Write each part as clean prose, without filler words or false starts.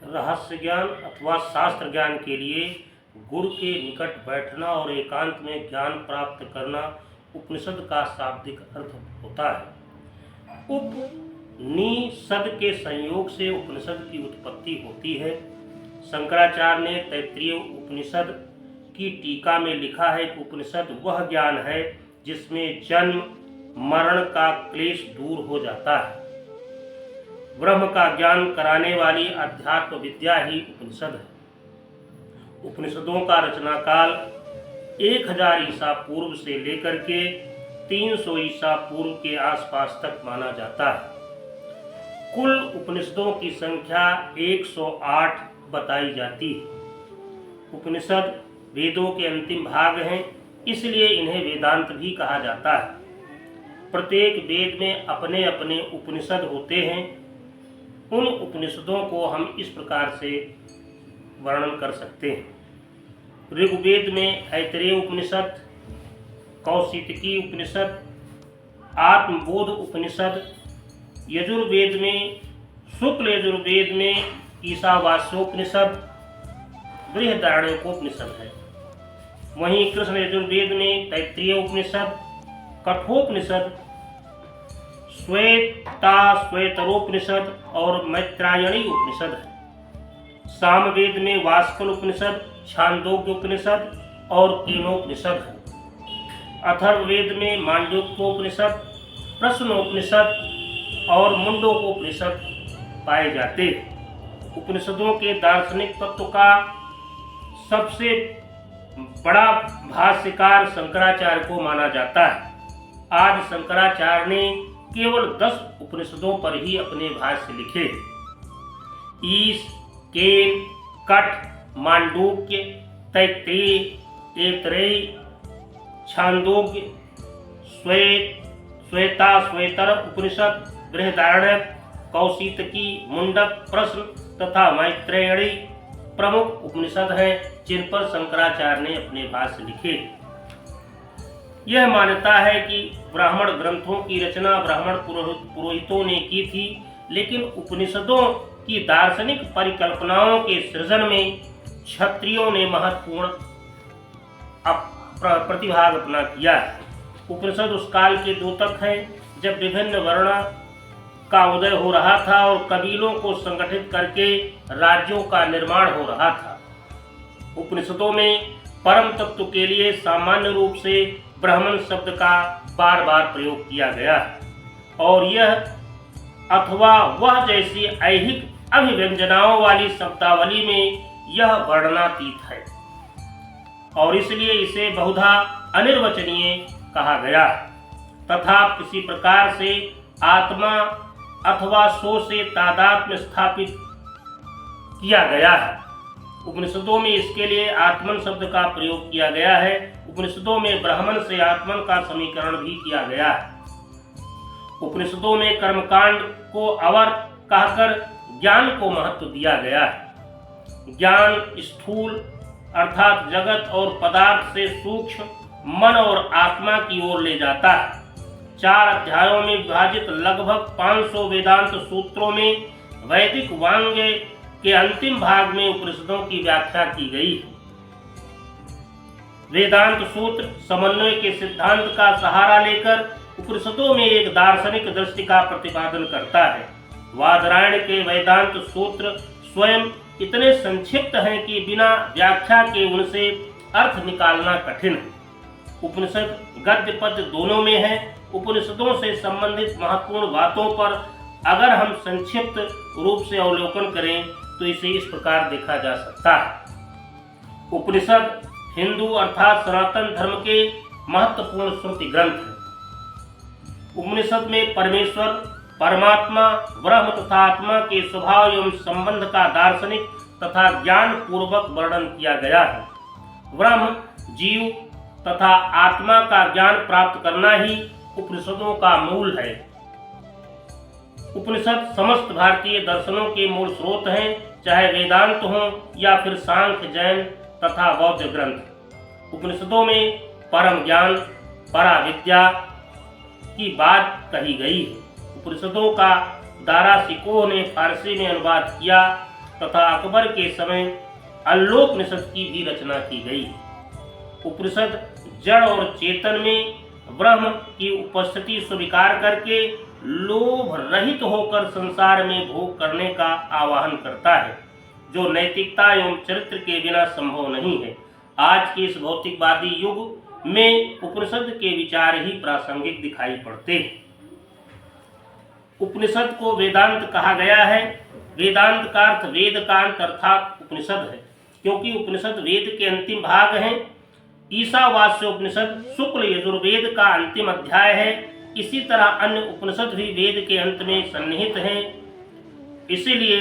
रहस्य ज्ञान अथवा शास्त्र ज्ञान के लिए गुरु के निकट बैठना और एकांत में ज्ञान प्राप्त करना उपनिषद का शाब्दिक अर्थ होता है। उपनिषद के संयोग से उपनिषद की उत्पत्ति होती है। शंकराचार्य ने तैत्तिरीय उपनिषद की टीका में लिखा है कि उपनिषद वह ज्ञान है जिसमें जन्म मरण का क्लेश दूर हो जाता है। ब्रह्म का ज्ञान कराने वाली अध्यात्म विद्या ही उपनिषद है। उपनिषदों का रचना काल 1000 ईसा पूर्व से लेकर के 300 ईसा पूर्व के आसपास तक माना जाता है। कुल उपनिषदों की संख्या 108 बताई जाती है। उपनिषद वेदों के अंतिम भाग हैं, इसलिए इन्हें वेदांत भी कहा जाता है। प्रत्येक वेद में अपने अपने उपनिषद होते हैं। उन उपनिषदों को हम इस प्रकार से वर्णन कर सकते हैं। ऋग्वेद में ऐतरेय उपनिषद, कौशितकी उपनिषद, आत्मबोध उपनिषद, यजुर्वेद में शुक्ल यजुर्वेद में ईशावास्योपनिषद, बृहदारण्यकोपनिषद है। वहीं कृष्ण यजुर्वेद में तैत्तिरीय उपनिषद, कठोपनिषद, श्वेतरोपनिषद और मैत्रायणी उपनिषद है। सामवेद में वास्कल उपनिषद, छांदोग्य उपनिषद और कीनोपनिषद है। अथर्ववेद में मांडूक्योपनिषद, प्रश्नोपनिषद और मुंडकोपनिषद पाए जाते हैं। उपनिषदों के दार्शनिक तत्व का सबसे बड़ा भाष्यकार शंकराचार्य को माना जाता है। आज शंकराचार्य ने केवल 10 उपनिषदों पर ही अपने भाष्य लिखे। ईश, केन, कठ, मांडूक्य, तैत्तिरीय, ऐतरेय, छांदोग्य, श्वेतर उपनिषद, बृहदारण्यक, कौशितकी, मुंडक, प्रश्न तथा मैत्रेयणी प्रमुख उपनिषद हैं जिन पर शंकराचार्य ने अपने भाष्य लिखे। यह मान्यता है कि ब्राह्मण ग्रंथों की रचना ब्राह्मण पुरोहितों ने की थी, लेकिन उपनिषदों की दार्शनिक परिकल्पनाओं के सृजन में क्षत्रियों ने महत्वपूर्ण प्रतिभाग अपना किया है। उपनिषद उस काल के द्योतक हैं जब विभिन्न वर्ण का उदय हो रहा था और कबीलों को संगठित करके राज्यों का निर्माण हो रहा था। उपनिषदों में परम तत्व के लिए सामान्य रूप से ब्राह्मण शब्द का बार बार प्रयोग किया गया है और यह अथवा वह जैसी ऐहिक अभिव्यंजनाओं वाली शब्दावली में यह वर्णनातीत है और इसलिए इसे बहुधा अनिर्वचनीय कहा गया तथा किसी प्रकार से आत्मा अथवा सो से तादात्म्य स्थापित किया गया है। उपनिषदों में इसके लिए आत्मन शब्द का प्रयोग किया गया है। उपनिषदों में ब्राह्मण से आत्मन का समीकरण भी किया गया है। उपनिषदों में कर्मकांड को अवर कहकर ज्ञान को महत्व दिया गया है। ज्ञान स्थूल अर्थात जगत और पदार्थ से सूक्ष्म मन और आत्मा की ओर ले जाता है। 4 अध्यायों में विभाजित लगभग 500 वेदांत सूत्रों में वैदिक वांग्य के अंतिम भाग में उपनिषदों की व्याख्या की गई है। वेदांत सूत्र समन्वय के सिद्धांत का सहारा लेकर उपनिषदों में एक दार्शनिक दृष्टि का प्रतिपादन करता है। वादरायण के वेदांत सूत्र स्वयं इतने संक्षिप्त हैं कि बिना व्याख्या के उनसे अर्थ निकालना कठिन है। उपनिषद गद्य पद्य दोनों में है। उपनिषदों से संबंधित महत्वपूर्ण बातों पर अगर हम संक्षिप्त रूप से अवलोकन करें तो इसे इस प्रकार देखा जा सकता है। उपनिषद हिंदू अर्थात सनातन धर्म के महत्वपूर्ण श्रुति ग्रंथ है। उपनिषद में परमेश्वर, परमात्मा, ब्रह्म तथा आत्मा के स्वभाव एवं संबंध का दार्शनिक तथा ज्ञान पूर्वक वर्णन किया गया है। ब्रह्म, जीव तथा आत्मा का ज्ञान प्राप्त करना ही उपनिषदों का मूल है। उपनिषद समस्त भारतीय दर्शनों के मूल स्रोत हैं, चाहे वेदांत हो या फिर सांख्य, जैन तथा बौद्ध ग्रंथ। उपनिषदों में परम ज्ञान, पराविद्या की बात कही गई है। उपनिषदों का दारा सिकोह ने फारसी में अनुवाद किया तथा अकबर के समय अल्लोपनिषद की भी रचना की गई। उपनिषद जड़ और चेतन में ब्रह्म की उपस्थिति स्वीकार करके लोभ रहित होकर संसार में भोग करने का आह्वान करता है, जो नैतिकता एवं चरित्र के बिना संभव नहीं है। आज के इस भौतिकवादी युग में उपनिषद के विचार ही प्रासंगिक दिखाई पड़ते हैं। उपनिषद को वेदांत कहा गया है। वेदांत का अर्थ वेद का अंत अर्थात उपनिषद है, क्योंकि उपनिषद वेद के अंतिम भाग हैं। ईशावास्य उपनिषद शुक्ल यजुर्वेद का अंतिम अध्याय है। इसी तरह अन्य उपनिषद भी वेद के अंत में सन्निहित हैं। इसीलिए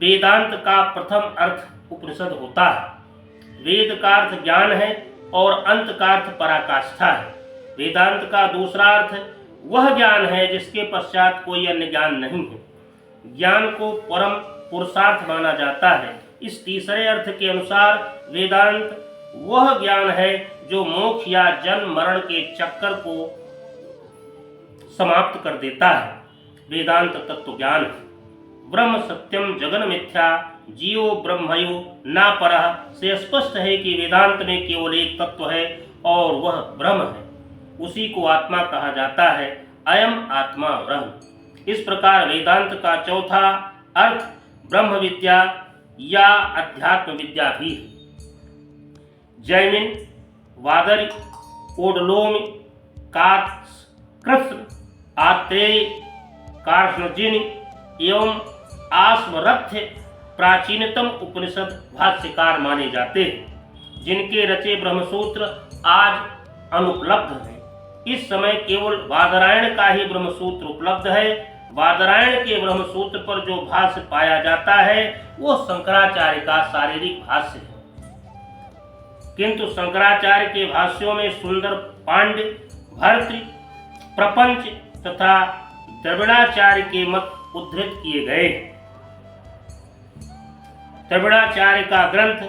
वेदांत का प्रथम अर्थ उपनिषद होता है। वेद का अर्थ ज्ञान है और अंत का अर्थ पराकाष्ठा है। वेदांत का दूसरा अर्थ वह ज्ञान है जिसके पश्चात कोई अन्य ज्ञान नहीं है। ज्ञान को परम पुरुषार्थ माना जाता है। इस तीसरे अर्थ के अनुसार वेदांत वह ज्ञान है जो मोक्ष या जन्म मरण के चक्कर को समाप्त कर देता है। वेदांत तत्व ज्ञान है। ब्रह्म सत्यम जगन मिथ्या जीवो ब्रह्मयो ना परः से स्पष्ट है कि वेदांत में केवल एक तत्व है और वह ब्रह्म है। उसी को आत्मा कहा जाता है। अयम आत्मा ब्रह्म। इस प्रकार वेदांत का चौथा अर्थ ब्रह्म विद्या या अध्यात्म विद्या भी है। जैमिन, वादरी, कोडलोमी, कृष्ण, आत्रेय, कार्ष्णजिनी एवं आस्मरथ्य प्राचीनतम उपनिषद भाष्यकार माने जाते हैं, जिनके रचे ब्रह्मसूत्र आज अनुपलब्ध हैं। इस समय केवल वादरायण का ही ब्रह्मसूत्र उपलब्ध है। वादरायण के ब्रह्मसूत्र पर जो भाष्य पाया जाता है वो शंकराचार्य का शारीरिक भाष्य है, किंतु शंकराचार्य के भाष्यों में सुंदर पांड्य, भर्तृ, प्रपंच तथा द्रविड़ाचार्य के मत उद्धृत किए गए। द्रविड़ाचार्य का ग्रंथ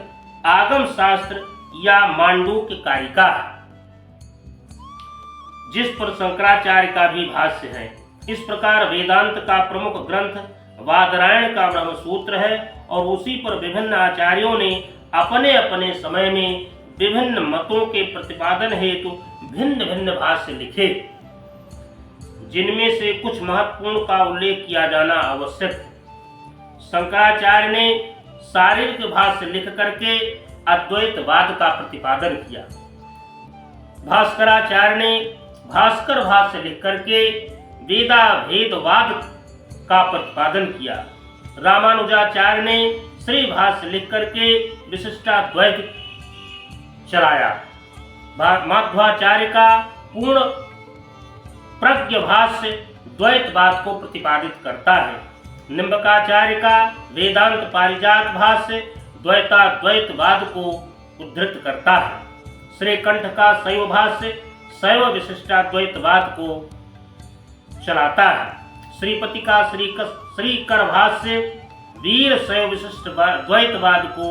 आगम शास्त्र या मांडूक्य कारिका है, जिस पर शंकराचार्य का भी भाष्य है। इस प्रकार वेदांत का प्रमुख ग्रंथ वादरायण का ब्रह्मसूत्र है और उसी पर विभिन्न आचार्यों ने अपने अपने समय में विभिन्न मतों के प्रतिपादन हेतु भिन्न भिन्न भाष्य लिखे, जिनमें से कुछ महत्वपूर्ण का उल्लेख किया जाना आवश्यक है। शंकराचार्य ने शारीरिक भाष्य लिख करके अद्वैतवाद का प्रतिपादन किया। भास्कराचार्य ने भास्कर भाष्य लिख करके वेदा भेदवाद का प्रतिपादन किया। रामानुजाचार्य ने श्री भाष्य लिख करके विशिष्टाद्वैत चलाया। माध्वाचार्य का पूर्ण प्रज्ञ भाष्य द्वैतवाद को प्रतिपादित करता है। निम्बकाचार्य का वेदांत पारिजात भाष्य द्वैताद्वैतवाद को उद्धृत करता है। श्रीकंठ का शैव भाष्य शैव विशिष्टाद्वैतवाद को चलाता है। श्रीपति का श्रीकर भाष्य वीर शैव विशिष्ट द्वैतवाद को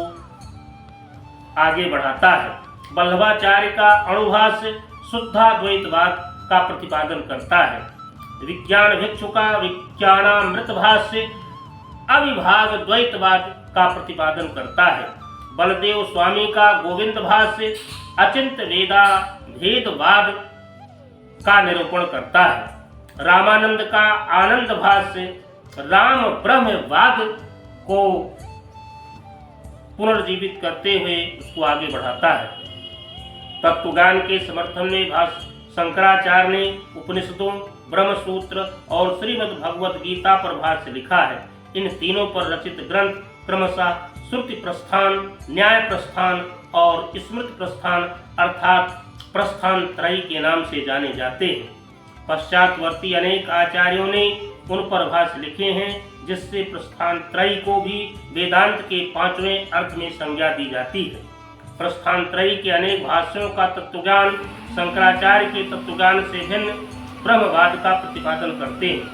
आगे बढ़ाता है। वल्लभाचार्य का अणुभाष्य शुद्धाद्वैतवाद का प्रतिपादन करता है। विज्ञान भिक्षु का विज्ञानामृत भाष्य अविभाग द्वैतवाद का प्रतिपादन करता है। बलदेव स्वामी का गोविंद भाष्य अचिंत वेदा भेदवाद का निरूपण करता है। रामानंद का आनंद भाष्य राम ब्रह्मवाद को पुनर्जीवित करते हुए उसको आगे बढ़ाता है। तत्वज्ञान के समर्थन में शंकराचार्य ने उपनिषदों, ब्रह्मसूत्र और श्रीमद् भगवद गीता पर भाष्य लिखा है। इन तीनों पर रचित ग्रंथ क्रमशः श्रुति प्रस्थान, न्याय प्रस्थान और स्मृति प्रस्थान अर्थात प्रस्थान त्रयी के नाम से जाने जाते हैं। पश्चातवर्ती अनेक आचार्यों ने उन पर भाष्य लिखे हैं, जिससे प्रस्थान त्रयी को भी वेदांत के पांचवें अर्थ में संज्ञा दी जाती है। प्रस्थान त्रयी के अनेक भाष्यों का तत्वज्ञान शंकराचार्य के तत्वज्ञान से भिन्न ब्रह्मवाद का प्रतिपादन करते हैं।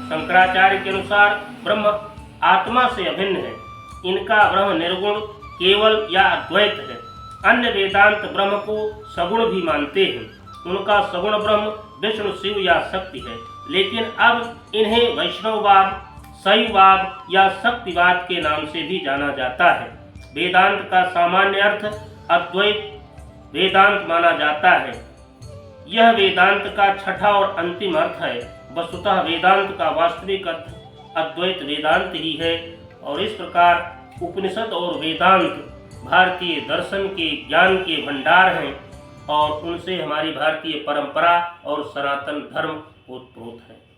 शंकराचार्य के अनुसार ब्रह्म आत्मा से अभिन्न है। इनका ब्रह्म निर्गुण, केवल या अद्वैत है। अन्य वेदांत ब्रह्म को सगुण भी मानते हैं। उनका सगुण ब्रह्म विष्णु, शिव या शक्ति है। लेकिन अब इन्हें वैष्णववाद, शैववाद या शक्तिवाद के नाम से भी जाना जाता है। वेदांत का सामान्य अर्थ अद्वैत वेदांत माना जाता है। यह वेदांत का छठा और अंतिम अर्थ है। वस्तुतः वेदांत का वास्तविक अर्थ अद्वैत वेदांत ही है। और इस प्रकार उपनिषद और वेदांत भारतीय दर्शन के ज्ञान के भंडार हैं और उनसे हमारी भारतीय परंपरा और सनातन धर्म ओतप्रोत है।